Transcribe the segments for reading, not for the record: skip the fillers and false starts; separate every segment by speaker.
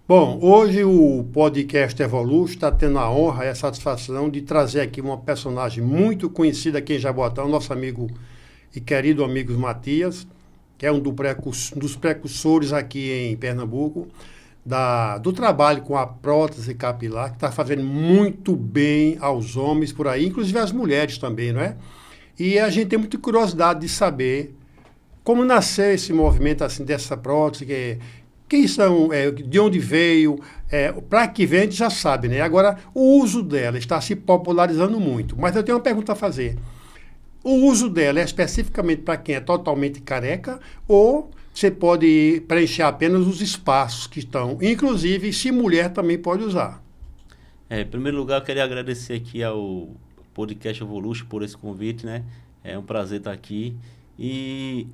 Speaker 1: Bom, hoje o podcast Evolution está tendo a honra e a satisfação de trazer aqui uma personagem muito conhecida aqui em Jaboatão, nosso amigo e querido amigo Matias, que é um dos precursores aqui em Pernambuco, do trabalho com a prótese capilar, que está fazendo muito bem aos homens por aí, inclusive às mulheres também, não é? E a gente tem muita curiosidade de saber como nasceu esse movimento assim dessa prótese, quem são, de onde veio, para que vem, a gente já sabe, né? Agora, o uso dela está se popularizando muito. Mas eu tenho uma pergunta a fazer. O uso dela é especificamente para quem é totalmente careca ou você pode preencher apenas os espaços que estão, inclusive se mulher também pode usar?
Speaker 2: Em primeiro lugar, eu queria agradecer aqui ao Podcast Evolution por esse convite, né? É um prazer estar aqui. E,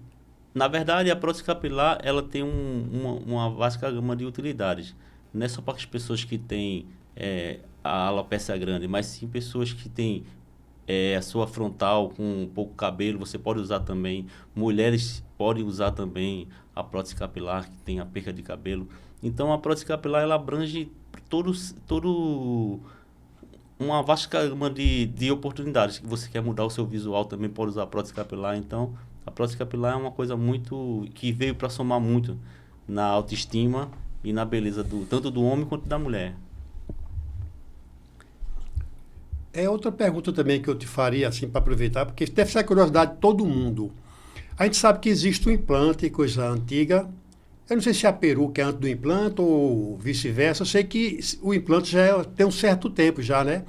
Speaker 2: na verdade, a prótese capilar, ela tem uma vasta gama de utilidades. Não é só para as pessoas que têm a alopecia grande, mas sim pessoas que têm a sua frontal com pouco cabelo, você pode usar também. Mulheres podem usar também a prótese capilar, que tem a perca de cabelo. Então, a prótese capilar, ela abrange todo uma vasta gama de oportunidades. Que você quer mudar o seu visual, também pode usar a prótese capilar. Então, a prótese capilar é uma coisa muito que veio para somar muito na autoestima e na beleza tanto do homem quanto da mulher.
Speaker 1: É outra pergunta também que eu te faria, assim, para aproveitar, porque deve ser a curiosidade de todo mundo. A gente sabe que existe um implante, coisa antiga. Eu não sei se a peruca é antes do implante ou vice-versa. Eu sei que o implante tem um certo tempo já, né?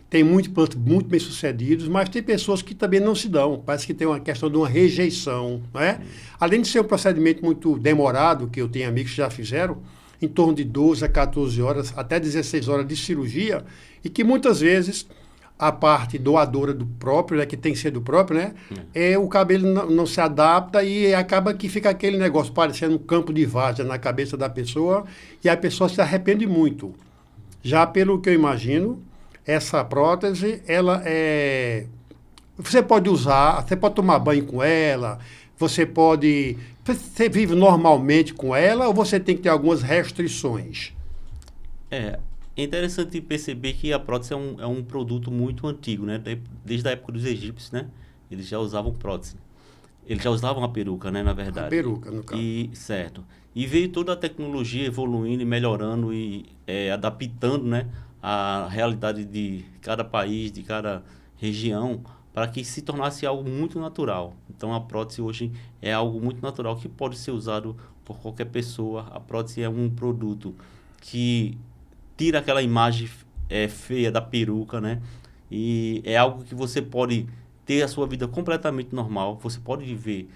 Speaker 1: Tem muitos implantes muito bem sucedidos, mas tem pessoas que também não se dão. Parece que tem uma questão de uma rejeição, né? Além de ser um procedimento muito demorado, que eu tenho amigos que já fizeram, em torno de 12 a 14 horas, até 16 horas de cirurgia, e que muitas vezes a parte doadora do próprio, né, que tem que ser do próprio, né, o cabelo não se adapta e acaba que fica aquele negócio parecendo um campo de várzea na cabeça da pessoa e a pessoa se arrepende muito. Já pelo que eu imagino, essa prótese, ela é... Você pode usar, você pode tomar banho com ela, você pode... Você vive normalmente com ela ou você tem que ter algumas restrições?
Speaker 2: É, é interessante perceber que a prótese é um produto muito antigo, né? Desde a época dos egípcios, né? Eles já usavam prótese. Eles já usavam a peruca, né? Na
Speaker 1: A
Speaker 2: verdade.
Speaker 1: peruca, no caso.
Speaker 2: Certo. E veio toda a tecnologia evoluindo e melhorando e adaptando, né? A realidade de cada país, de cada região, para que se tornasse algo muito natural. Então a prótese hoje é algo muito natural que pode ser usado por qualquer pessoa. A prótese é um produto que tira aquela imagem feia da peruca, né? E é algo que você pode ter a sua vida completamente normal. Você pode viver,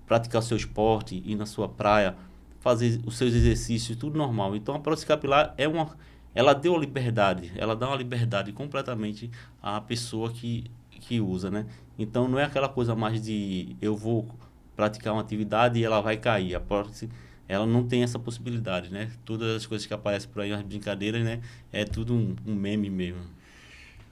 Speaker 2: praticar seu esporte, ir na sua praia, fazer os seus exercícios, tudo normal. Então a prótese capilar ela deu a liberdade, ela dá uma liberdade completamente à pessoa que usa, né? Então não é aquela coisa mais de eu vou praticar uma atividade e ela vai cair. A prótese, ela não tem essa possibilidade, né? Todas as coisas que aparecem por aí, as brincadeiras, né? É tudo um meme mesmo.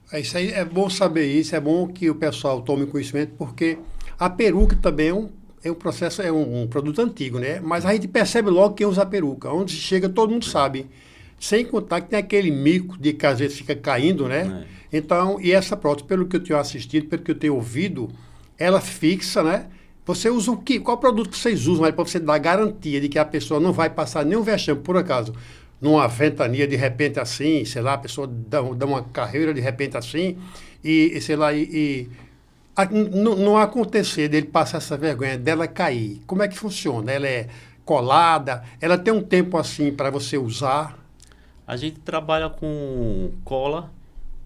Speaker 1: É isso aí, é bom saber isso, é bom que o pessoal tome conhecimento, porque a peruca também é um processo, um produto antigo, né? Mas a gente percebe logo quem usa a peruca. Onde chega, todo mundo sabe. Sem contar que tem aquele mico de que às vezes fica caindo, né?
Speaker 2: Né?
Speaker 1: Então, e essa prótese, pelo que eu tenho assistido, pelo que eu tenho ouvido, ela fixa, né? Você usa o que? Qual produto que vocês usam para você dar garantia de que a pessoa não vai passar nenhum vexame, por acaso? Numa ventania de repente assim, sei lá, a pessoa dá uma carreira de repente assim, sei lá, não acontecer dele passar essa vergonha, dela cair. Como é que funciona? Ela é colada, ela tem um tempo assim para você usar.
Speaker 2: A gente trabalha com cola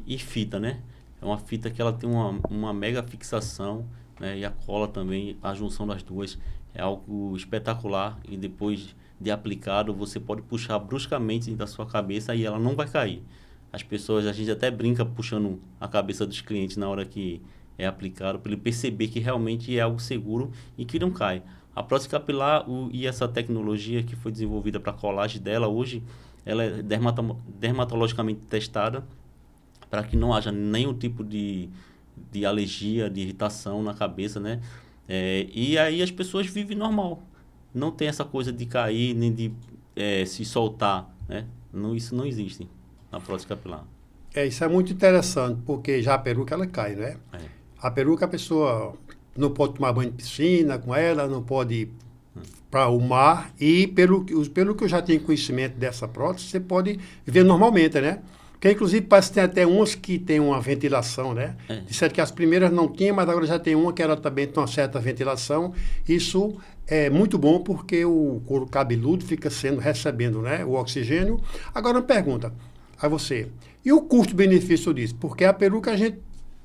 Speaker 2: e fita, né? É uma fita que ela tem uma mega fixação, né? E a cola também, a junção das duas é algo espetacular. E depois de aplicado, você pode puxar bruscamente da sua cabeça e ela não vai cair. As pessoas, a gente até brinca puxando a cabeça dos clientes na hora que é aplicado, para ele perceber que realmente é algo seguro e que não cai. A prótese capilar e essa tecnologia que foi desenvolvida para a colagem dela hoje, ela é dermatologicamente testada para que não haja nenhum tipo de alergia, de irritação na cabeça, né? E aí as pessoas vivem normal. Não tem essa coisa de cair, nem de se soltar né? Não, isso não existe na prótese capilar.
Speaker 1: Isso é muito interessante, porque já a peruca, ela cai, né?
Speaker 2: É.
Speaker 1: A peruca, a pessoa não pode tomar banho de piscina com ela, não pode ir para o mar, e pelo que eu já tenho conhecimento dessa prótese, você pode viver normalmente, né? Porque, inclusive, parece que tem até umas que tem uma ventilação, né?
Speaker 2: É.
Speaker 1: Disseram que as primeiras não tinha, mas agora já tem uma que ela também tem uma certa ventilação. Isso é muito bom porque o couro cabeludo fica recebendo, né, o oxigênio. Agora, uma pergunta a você. E o custo-benefício disso? Porque a peruca a gente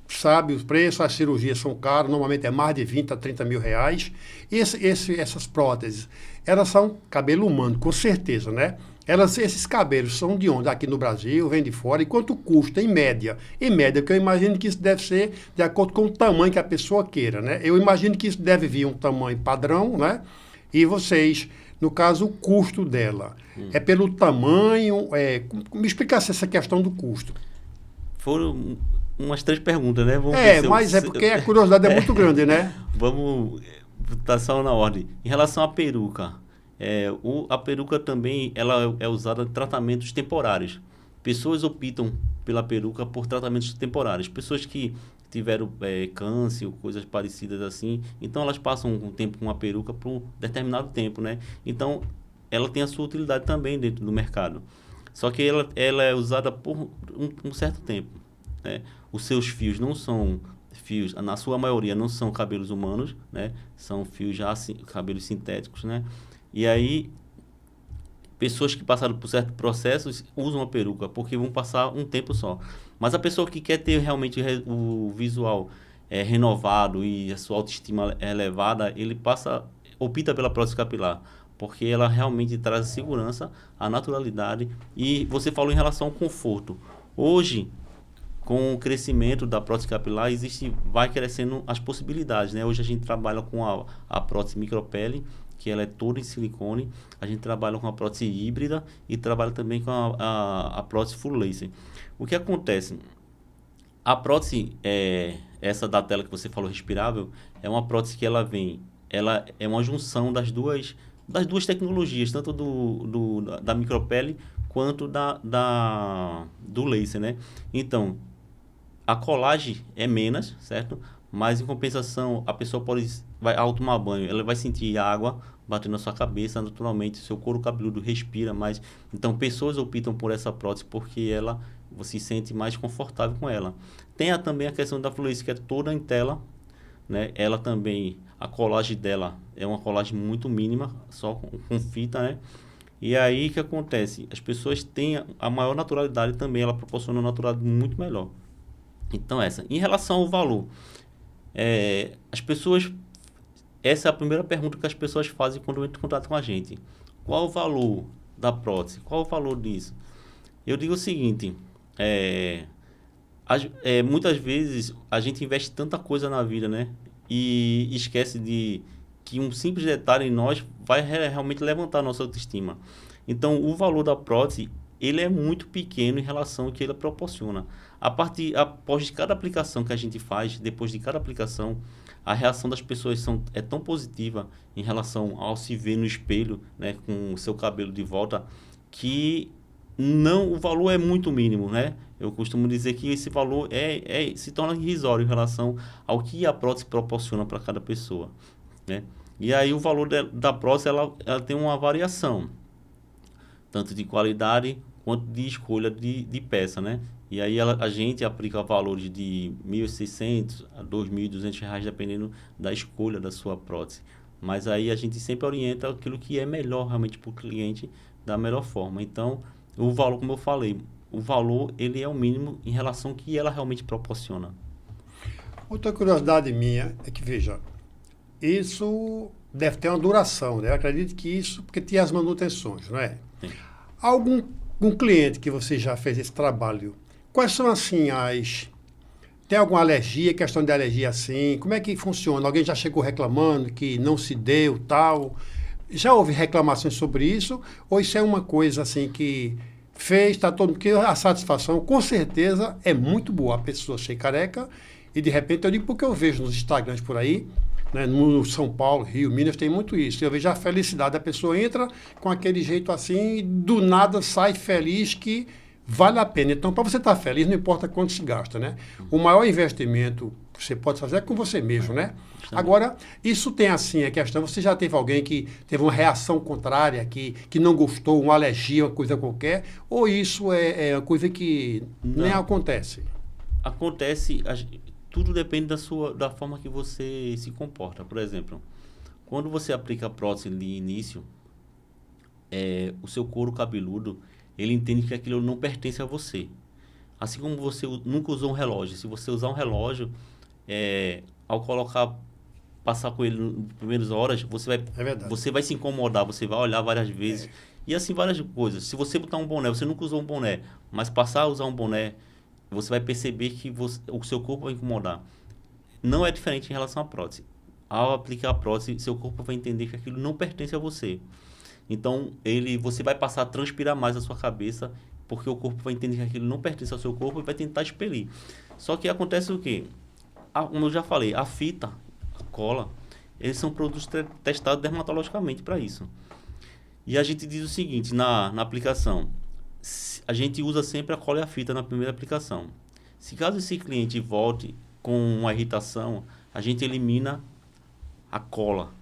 Speaker 1: sabe os preços, as cirurgias são caras, normalmente é mais de 20 a 30 mil reais. E essas próteses, elas são cabelo humano, com certeza, né? Esses cabelos são de onde? Aqui no Brasil, vem de fora. E quanto custa, em média? Em média, porque eu imagino que isso deve ser de acordo com o tamanho que a pessoa queira, né? Eu imagino que isso deve vir um tamanho padrão, né? E vocês, no caso, o custo dela. É pelo tamanho? Me explicasse essa questão do custo.
Speaker 2: Foram umas 3 perguntas, né? Vamos
Speaker 1: Mas é porque a curiosidade é muito grande, né?
Speaker 2: Vamos botar só na ordem. Em relação à peruca, a peruca também ela é usada em tratamentos temporários. Pessoas optam pela peruca por tratamentos temporários. Pessoas que tiveram câncer ou coisas parecidas assim, então elas passam um tempo com a peruca por um determinado tempo, né? Então, ela tem a sua utilidade também dentro do mercado. Só que ela é usada por um certo tempo, né? Os seus fios não são fios, na sua maioria não são cabelos humanos, né? São fios já cabelos sintéticos, né? E aí, pessoas que passaram por certos processos usam a peruca, porque vão passar um tempo só. Mas a pessoa que quer ter realmente o visual renovado e a sua autoestima elevada, ele opta pela prótese capilar, porque ela realmente traz a segurança, a naturalidade. E você falou em relação ao conforto. Hoje, com o crescimento da prótese capilar, vai crescendo as possibilidades, né? Hoje a gente trabalha com a prótese micropele, que ela é toda em silicone. A gente trabalha com a prótese híbrida e trabalha também com a prótese full laser. O que acontece? A prótese, essa da tela que você falou, respirável, é uma prótese que ela é uma junção das duas tecnologias, tanto da micropele quanto do laser, né? Então, a colagem é menos, certo? Mas, em compensação, a pessoa ao tomar banho, ela vai sentir água batendo na sua cabeça, naturalmente, seu couro cabeludo respira mais. Então, pessoas optam por essa prótese porque você se sente mais confortável com ela. Tem também a questão da fluência, que é toda em tela, né? Ela também, a colagem dela é uma colagem muito mínima, só com fita, né? E aí, o que acontece? As pessoas têm a maior naturalidade também, ela proporciona uma naturalidade muito melhor. Então, em relação ao valor, essa é a primeira pergunta que as pessoas fazem quando entram em contato com a gente. Qual o valor da prótese? Qual o valor disso? Eu digo o seguinte, muitas vezes a gente investe tanta coisa na vida, né? E esquece que um simples detalhe em nós vai realmente levantar a nossa autoestima. Então, o valor da prótese, ele é muito pequeno em relação ao que ele proporciona. Após cada aplicação que a gente faz, depois de cada aplicação, a reação das pessoas é tão positiva em relação ao se ver no espelho, né, com o seu cabelo de volta, que o valor é muito mínimo, né? Eu costumo dizer que esse valor se torna irrisório em relação ao que a prótese proporciona para cada pessoa, né? E aí o valor da prótese, ela tem uma variação, tanto de qualidade quanto de escolha de peça, né? E aí a gente aplica valores de R$ 1.600 a R$ 2.200, dependendo da escolha da sua prótese. Mas aí a gente sempre orienta aquilo que é melhor realmente para o cliente, da melhor forma. Então, o valor, como eu falei, o valor ele é o mínimo em relação ao que ela realmente proporciona.
Speaker 1: Outra curiosidade minha é que, veja, isso deve ter uma duração, né? Eu acredito que isso, porque tem as manutenções, não é?
Speaker 2: Sim.
Speaker 1: Algum cliente que você já fez esse trabalho, quais são assim tem alguma alergia, questão de alergia assim? Como é que funciona? Alguém já chegou reclamando que não se deu, tal? Já houve reclamações sobre isso? Ou isso é uma coisa assim que fez, está todo... Porque a satisfação, com certeza, é muito boa. A pessoa ser careca e, de repente, eu digo porque eu vejo nos Instagrams por aí, né? No São Paulo, Rio, Minas, tem muito isso. Eu vejo a felicidade. A pessoa entra com aquele jeito assim e do nada sai feliz que vale a pena. Então, para você estar feliz, não importa quanto se gasta, né? O maior investimento que você pode fazer é com você mesmo, né? Agora, isso tem assim a questão, você já teve alguém que teve uma reação contrária, que não gostou, uma alergia, uma coisa qualquer, ou isso é uma coisa que nem acontece?
Speaker 2: Acontece, tudo depende da forma que você se comporta. Por exemplo, quando você aplica a prótese de início, o seu couro cabeludo, ele entende que aquilo não pertence a você. Assim como você nunca usou um relógio. Se você usar um relógio, ao passar com ele nas primeiras horas, você vai se incomodar, você vai olhar várias vezes. E assim, várias coisas. Se você botar um boné, você nunca usou um boné, mas passar a usar um boné, você vai perceber que o seu corpo vai incomodar. Não é diferente em relação à prótese. Ao aplicar a prótese, seu corpo vai entender que aquilo não pertence a você. Então, você vai passar a transpirar mais a sua cabeça, porque o corpo vai entender que aquilo não pertence ao seu corpo e vai tentar expelir. Só que acontece o quê? Como eu já falei, a fita, a cola, eles são produtos testados dermatologicamente para isso. E a gente diz o seguinte, na aplicação, a gente usa sempre a cola e a fita na primeira aplicação. Se caso esse cliente volte com uma irritação, a gente elimina a cola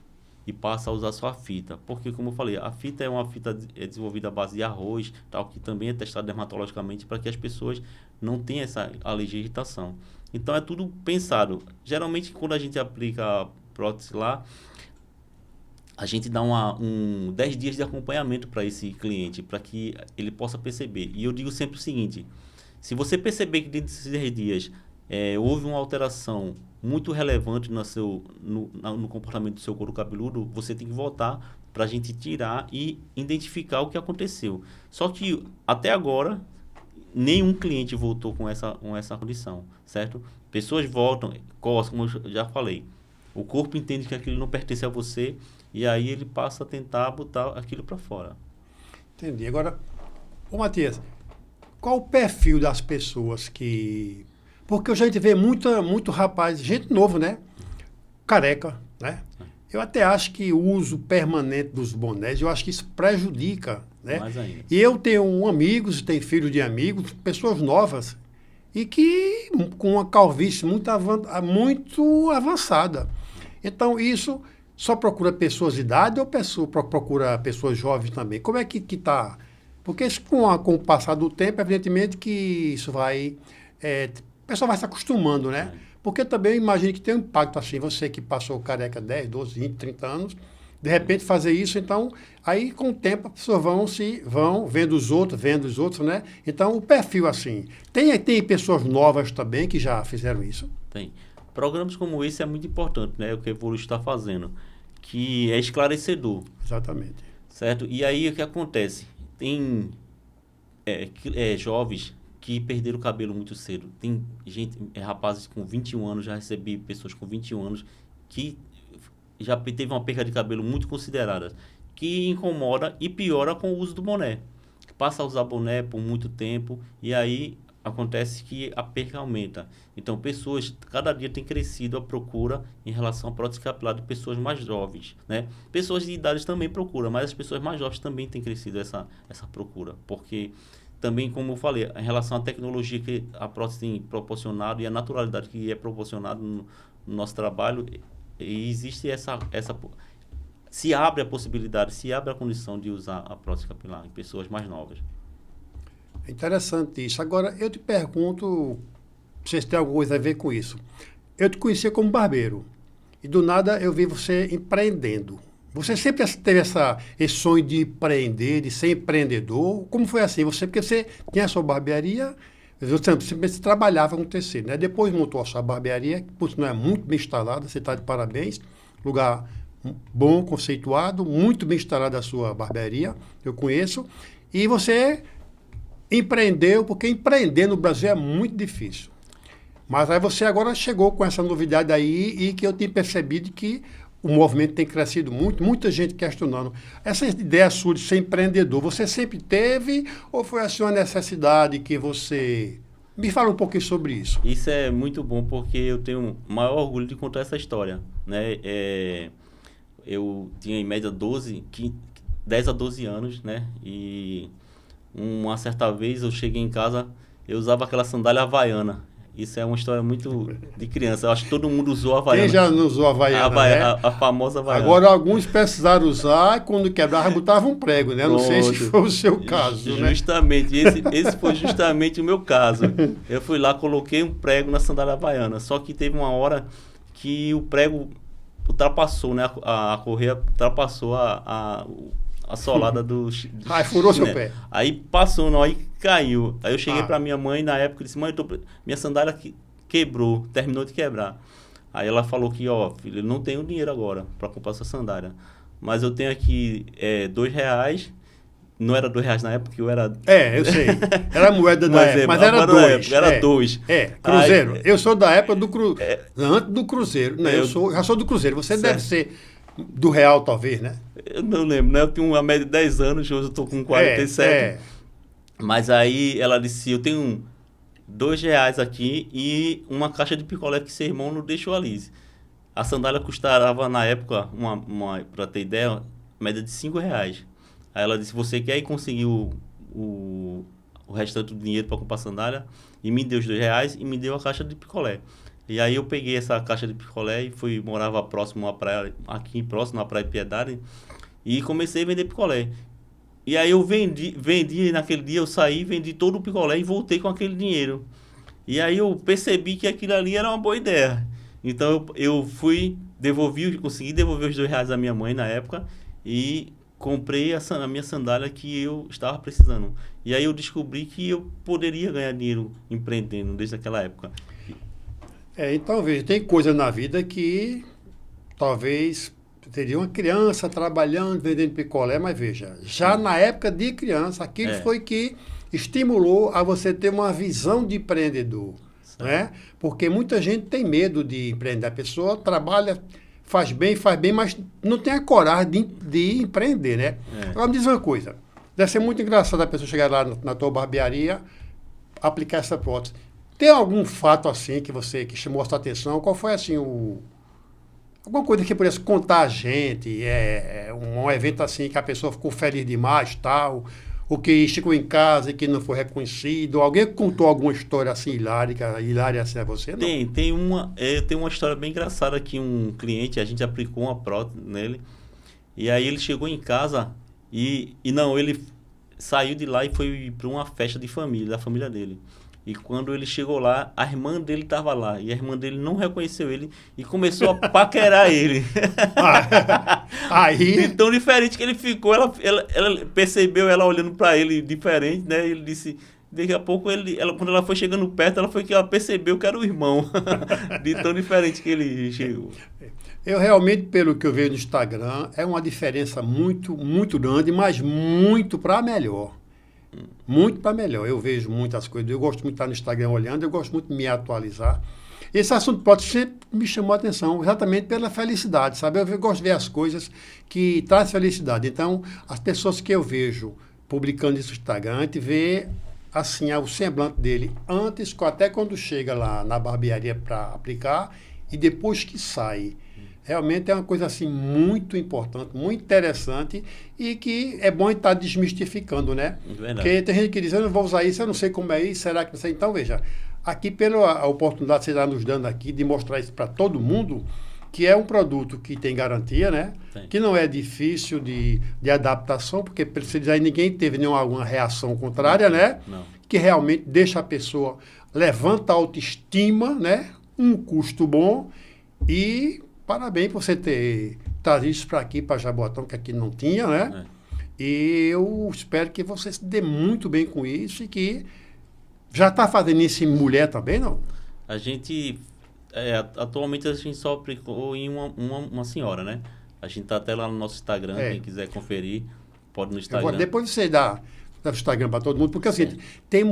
Speaker 2: e passa a usar só a fita. Porque, como eu falei, a fita é uma fita desenvolvida à base de arroz, tal, que também é testada dermatologicamente para que as pessoas não tenham essa alergia e irritação. Então, é tudo pensado. Geralmente, quando a gente aplica a prótese lá, a gente dá 10 dias de acompanhamento para esse cliente, para que ele possa perceber. E eu digo sempre o seguinte, se você perceber que dentro desses 10 dias houve uma alteração muito relevante no comportamento do seu couro cabeludo, você tem que voltar para a gente tirar e identificar o que aconteceu. Só que, até agora, nenhum cliente voltou com essa condição, certo? Pessoas voltam, coçam, como eu já falei. O corpo entende que aquilo não pertence a você e aí ele passa a tentar botar aquilo para fora.
Speaker 1: Entendi. Agora, ô Matias, qual o perfil das pessoas que... Porque hoje a gente vê muito rapaz, gente novo, né? Careca, né? Eu até acho que o uso permanente dos bonés, eu acho que isso prejudica, né?
Speaker 2: Mais ainda.
Speaker 1: E eu tenho amigos, tenho filhos de amigos, pessoas novas, e que com uma calvície muito avançada. Então, isso só procura pessoas de idade ou procura pessoas jovens também? Como é que está? Porque isso, com o passar do tempo, evidentemente que isso vai... o pessoal vai se acostumando, né? Porque também eu imagino que tem um impacto assim, você que passou careca 10, 12, 20, 30 anos, de repente fazer isso, então, aí com o tempo as pessoas vão vendo os outros, né? Então, o perfil assim, tem pessoas novas também que já fizeram isso?
Speaker 2: Tem. Programas como esse é muito importante, né? O que a Evolus está fazendo, que é esclarecedor.
Speaker 1: Exatamente.
Speaker 2: Certo? E aí o que acontece? Tem jovens que perderam o cabelo muito cedo. Tem gente, rapazes com 21 anos, já recebi pessoas com 21 anos que já teve uma perda de cabelo muito considerada, que incomoda e piora com o uso do boné. Passa a usar boné por muito tempo e aí acontece que a perda aumenta. Então, cada dia tem crescido a procura em relação à prótese capilar de pessoas mais jovens, né? Pessoas de idade também procuram, mas as pessoas mais jovens também têm crescido essa procura, porque também, como eu falei, em relação à tecnologia que a prótese tem proporcionado e a naturalidade que é proporcionada no nosso trabalho, existe se abre a possibilidade, se abre a condição de usar a prótese capilar em pessoas mais novas.
Speaker 1: Interessante isso. Agora, eu te pergunto, se vocês têm alguma coisa a ver com isso. Eu te conhecia como barbeiro e do nada eu vi você empreendendo. Você sempre teve esse sonho de empreender, de ser empreendedor? Como foi assim? Porque você tinha a sua barbearia, você trabalhava com tecido, né? Depois montou a sua barbearia, que por sinal é muito bem instalada, você está de parabéns, lugar bom, conceituado, muito bem instalada a sua barbearia, eu conheço, e você empreendeu, porque empreender no Brasil é muito difícil. Mas aí você agora chegou com essa novidade aí e que eu tinha percebido que o movimento tem crescido muito, muita gente questionando. Essa ideia sua de ser empreendedor, você sempre teve ou foi assim uma necessidade que você Me fala um pouquinho sobre isso.
Speaker 2: Isso é muito bom porque eu tenho o maior orgulho de contar essa história, né? Eu tinha em média 10 a 12 anos, né? E uma certa vez eu cheguei em casa, eu usava aquela sandália havaiana. Isso é uma história muito de criança. Eu acho que todo mundo usou a havaiana.
Speaker 1: Quem já não usou a havaiana, né?
Speaker 2: A famosa havaiana.
Speaker 1: Agora, alguns precisaram usar e quando quebrava, botavam um prego, né? Não sei se foi o seu caso, né?
Speaker 2: Justamente. Esse foi justamente o meu caso. Eu fui lá, coloquei um prego na sandália havaiana. Só que teve uma hora que o prego ultrapassou, né? A correia ultrapassou a solada do...
Speaker 1: Aí furou seu pé.
Speaker 2: Aí passou, não, aí caiu. Aí eu cheguei pra minha mãe na época e disse, mãe, minha sandália quebrou, terminou de quebrar. Aí ela falou que, ó, filho, eu não tenho dinheiro agora para comprar essa sandália. Mas eu tenho aqui R$2. Não era R$2 na época, eu era...
Speaker 1: Eu sei. Era moeda da época, mas era dois.
Speaker 2: Era dois.
Speaker 1: Cruzeiro. Aí, eu sou da época do Cruzeiro. Antes do Cruzeiro. Não, já sou do Cruzeiro. Você certo. Deve ser do Real, talvez, né?
Speaker 2: Eu não lembro, né? Eu tinha uma média de 10 anos, hoje eu tô com 47. Mas aí ela disse, eu tenho R$2 aqui e uma caixa de picolé que seu irmão não deixou ali. A sandália custava, na época, para ter ideia, média de R$5. Aí ela disse, você quer ir conseguir o restante do dinheiro para comprar sandália? E me deu os R$2 e me deu a caixa de picolé. E aí eu peguei essa caixa de picolé e morava próximo à praia, aqui próximo à Praia Piedade, e comecei a vender picolé. E aí eu vendi naquele dia, eu saí, vendi todo o picolé e voltei com aquele dinheiro. E aí eu percebi que aquilo ali era uma boa ideia. Então eu consegui devolver os R$2 à minha mãe na época e comprei a minha sandália que eu estava precisando. E aí eu descobri que eu poderia ganhar dinheiro empreendendo desde aquela época.
Speaker 1: Então, veja, tem coisa na vida que talvez teria uma criança trabalhando, vendendo picolé, mas veja, já na época de criança, aquilo foi que estimulou a você ter uma visão de empreendedor, né? Porque muita gente tem medo de empreender. A pessoa trabalha, faz bem, mas não tem a coragem de empreender, né? Agora me diz uma coisa, deve ser muito engraçado a pessoa chegar lá na tua barbearia, aplicar essa prótese. Tem algum fato assim que chamou a sua atenção? Qual foi assim alguma coisa que pudesse contar a gente? Um evento assim que a pessoa ficou feliz demais, tal, ou que chegou em casa e que não foi reconhecido? Alguém contou alguma história assim hilária assim a você? Não?
Speaker 2: Tem uma história bem engraçada que um cliente, a gente aplicou uma prótese nele, e aí ele chegou em casa ele saiu de lá e foi para uma festa de família, da família dele. E quando ele chegou lá, a irmã dele estava lá. E a irmã dele não reconheceu ele e começou a paquerar ele.
Speaker 1: Aí...
Speaker 2: De tão diferente que ele ficou, ela percebeu ela olhando para ele diferente, né? Ele disse... Daqui a pouco, quando ela foi chegando perto, ela percebeu que era o irmão. De tão diferente que ele chegou.
Speaker 1: Eu realmente, pelo que eu vejo no Instagram, é uma diferença muito, muito grande, mas muito para melhor. Muito para melhor. Eu vejo muitas coisas. Eu gosto muito de estar no Instagram olhando, eu gosto muito de me atualizar. Esse assunto pode sempre me chamou a atenção, exatamente pela felicidade, sabe? Eu gosto de ver as coisas que trazem felicidade. Então, as pessoas que eu vejo publicando isso no Instagram, a gente vê assim, o semblante dele antes, até quando chega lá na barbearia para aplicar e depois que sai. Realmente é uma coisa assim muito importante, muito interessante e que é bom estar desmistificando, né?
Speaker 2: Verdade.
Speaker 1: Porque tem gente que diz, eu não vou usar isso, eu não sei como é isso, será que não sei? Então, veja, aqui pela oportunidade que você está nos dando aqui de mostrar isso para todo mundo, que é um produto que tem garantia, né? Sim. Que não é difícil de adaptação, porque precisa aí ninguém teve nenhuma reação contrária, né?
Speaker 2: Não.
Speaker 1: Que realmente deixa a pessoa, levanta a autoestima, né? Um custo bom e... Parabéns por você ter trazido isso para aqui, para Jaboatão, que aqui não tinha, né? E eu espero que você se dê muito bem com isso e que já está fazendo isso em mulher também, não?
Speaker 2: A gente, atualmente a gente só aplicou em uma senhora, né? A gente está até lá no nosso Instagram, quem quiser conferir, pode no Instagram.
Speaker 1: Depois você dá o Instagram para todo mundo, porque é o seguinte, tem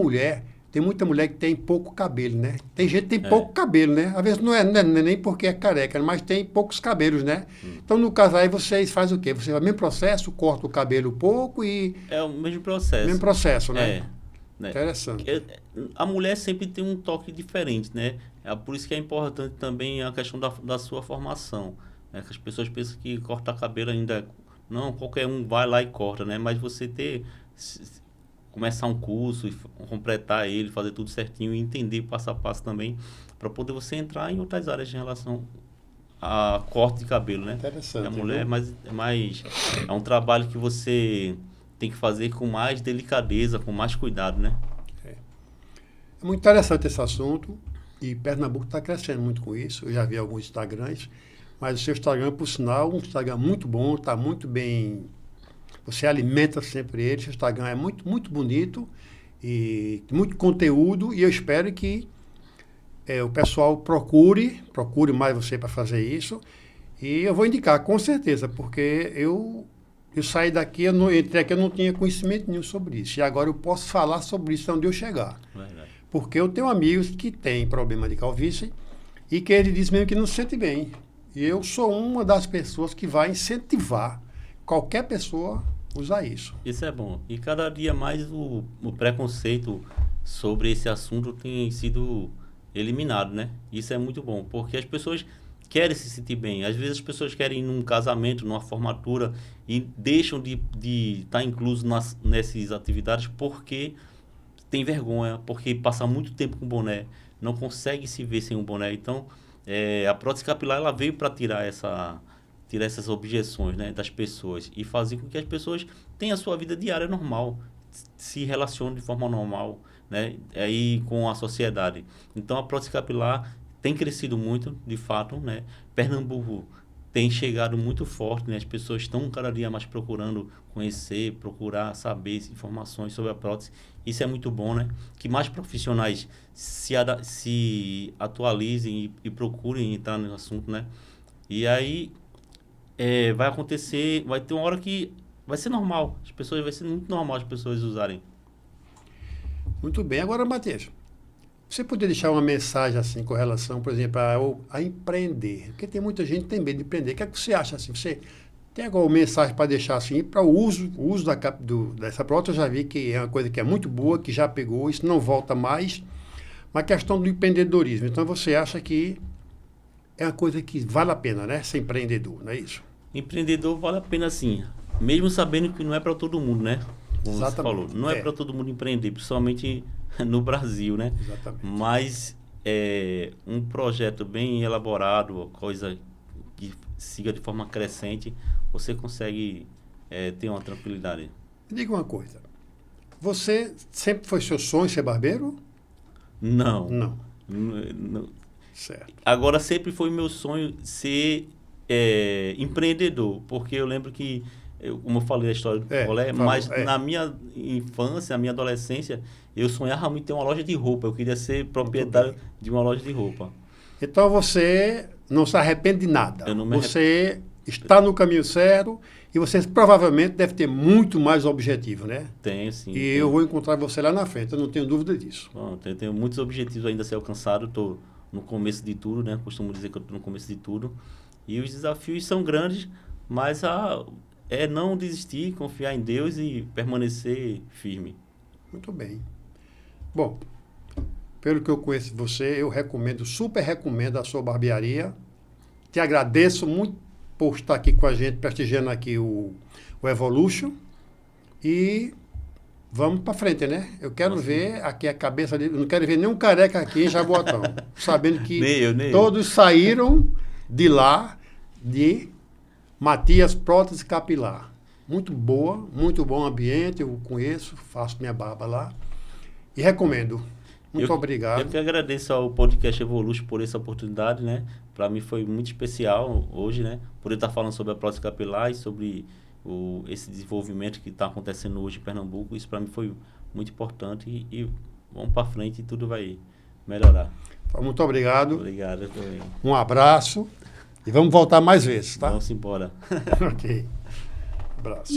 Speaker 1: muita mulher que tem pouco cabelo, né? Tem gente que tem pouco cabelo, né? Às vezes não é nem porque é careca, mas tem poucos cabelos, né? Então, no caso aí, vocês fazem o quê? Você faz o mesmo processo, corta o cabelo pouco e...
Speaker 2: É o mesmo processo.
Speaker 1: Mesmo processo, né?
Speaker 2: né?
Speaker 1: Interessante.
Speaker 2: A mulher sempre tem um toque diferente, né? É por isso que é importante também a questão da sua formação, né? Que as pessoas pensam que cortar cabelo ainda... Não, qualquer um vai lá e corta, né? Mas você começar um curso e completar ele, fazer tudo certinho e entender passo a passo também, para poder você entrar em outras áreas em relação a corte de cabelo, né?
Speaker 1: Interessante.
Speaker 2: A mulher é um trabalho que você tem que fazer com mais delicadeza, com mais cuidado, né?
Speaker 1: É muito interessante esse assunto e Pernambuco está crescendo muito com isso. Eu já vi alguns Instagrams, mas o seu Instagram, por sinal, um Instagram muito bom, está muito bem. Você alimenta sempre ele. Seu Instagram é muito, muito bonito e muito conteúdo e eu espero que o pessoal procure mais você para fazer isso. E eu vou indicar, com certeza, porque eu saí daqui, entrei aqui, eu não tinha conhecimento nenhum sobre isso. E agora eu posso falar sobre isso onde eu chegar.
Speaker 2: Verdade.
Speaker 1: Porque eu tenho amigos que têm problema de calvície e que ele diz mesmo que não se sente bem. E eu sou uma das pessoas que vai incentivar qualquer pessoa a usar isso.
Speaker 2: Isso é bom. E cada dia mais o preconceito sobre esse assunto tem sido eliminado, né? Isso é muito bom, porque as pessoas querem se sentir bem. Às vezes as pessoas querem ir num casamento, numa formatura e deixam de estar incluso nessas atividades porque tem vergonha, porque passa muito tempo com boné, não consegue se ver sem um boné. Então, a prótese capilar ela veio para tirar essas objeções, né, das pessoas e fazer com que as pessoas tenham a sua vida diária normal, se relacionem de forma normal, né, aí com a sociedade. Então, a prótese capilar tem crescido muito, de fato, né? Pernambuco tem chegado muito forte, né? As pessoas estão cada dia mais procurando conhecer, procurar saber informações sobre a prótese. Isso é muito bom, né? Que mais profissionais se atualizem e procurem entrar no assunto, né? E aí vai acontecer, vai ter uma hora que vai ser normal. Vai ser muito normal as pessoas usarem.
Speaker 1: Muito bem. Agora, Matheus, você poderia deixar uma mensagem assim com relação, por exemplo, a empreender? Porque tem muita gente que tem medo de empreender. O que é que você acha assim? Você tem alguma mensagem para deixar assim para o uso dessa prótese? Eu já vi que é uma coisa que é muito boa, que já pegou, isso não volta mais. Uma questão do empreendedorismo. Então você acha que é uma coisa que vale a pena, né? Ser empreendedor, não é isso?
Speaker 2: Empreendedor vale a pena sim, mesmo sabendo que não é para todo mundo, né? Como
Speaker 1: Exatamente.
Speaker 2: você falou, não é para todo mundo empreender, principalmente no Brasil, né?
Speaker 1: Exatamente.
Speaker 2: Mas um projeto bem elaborado, coisa que siga de forma crescente, você consegue ter uma tranquilidade.
Speaker 1: Me diga uma coisa. Você sempre foi seu sonho ser barbeiro?
Speaker 2: Não.
Speaker 1: Não. Certo.
Speaker 2: Agora sempre foi meu sonho ser empreendedor, porque eu lembro que como eu falei a história do picolé, mas na minha infância, na minha adolescência, eu sonhava muito em ter uma loja de roupa. Eu queria ser proprietário de uma loja de roupa.
Speaker 1: Então você não se arrepende de nada.
Speaker 2: Eu não me
Speaker 1: Você está no caminho certo e você provavelmente deve ter muito mais objetivo, né?
Speaker 2: Tenho, sim.
Speaker 1: E eu vou encontrar você lá na frente, eu não tenho dúvida disso.
Speaker 2: Bom, eu tenho muitos objetivos ainda a ser alcançados. Estou no começo de tudo, né? Costumo dizer que eu estou no começo de tudo. E os desafios são grandes, mas não desistir, confiar em Deus e permanecer firme.
Speaker 1: Muito bem. Bom, pelo que eu conheço de você, eu super recomendo a sua barbearia. Te agradeço muito por estar aqui com a gente, prestigiando aqui o Evolution. E vamos para frente, né? Eu quero ver aqui a cabeça dele. Eu não quero ver nenhum careca aqui em Jaboatão. Sabendo que todos saíram de lá de Matias Prótese Capilar. Muito boa, muito bom ambiente, eu conheço, faço minha barba lá e recomendo. Muito obrigado.
Speaker 2: Eu que agradeço ao Podcast Evolution por essa oportunidade, né? Para mim foi muito especial hoje, né? Poder estar falando sobre a prótese capilar e sobre esse desenvolvimento que está acontecendo hoje em Pernambuco. Isso para mim foi muito importante e vamos para frente e tudo vai melhorar.
Speaker 1: Muito obrigado.
Speaker 2: Obrigado, eu também.
Speaker 1: Um abraço. E vamos voltar mais vezes, tá?
Speaker 2: Vamos embora.
Speaker 1: Ok. Abraço.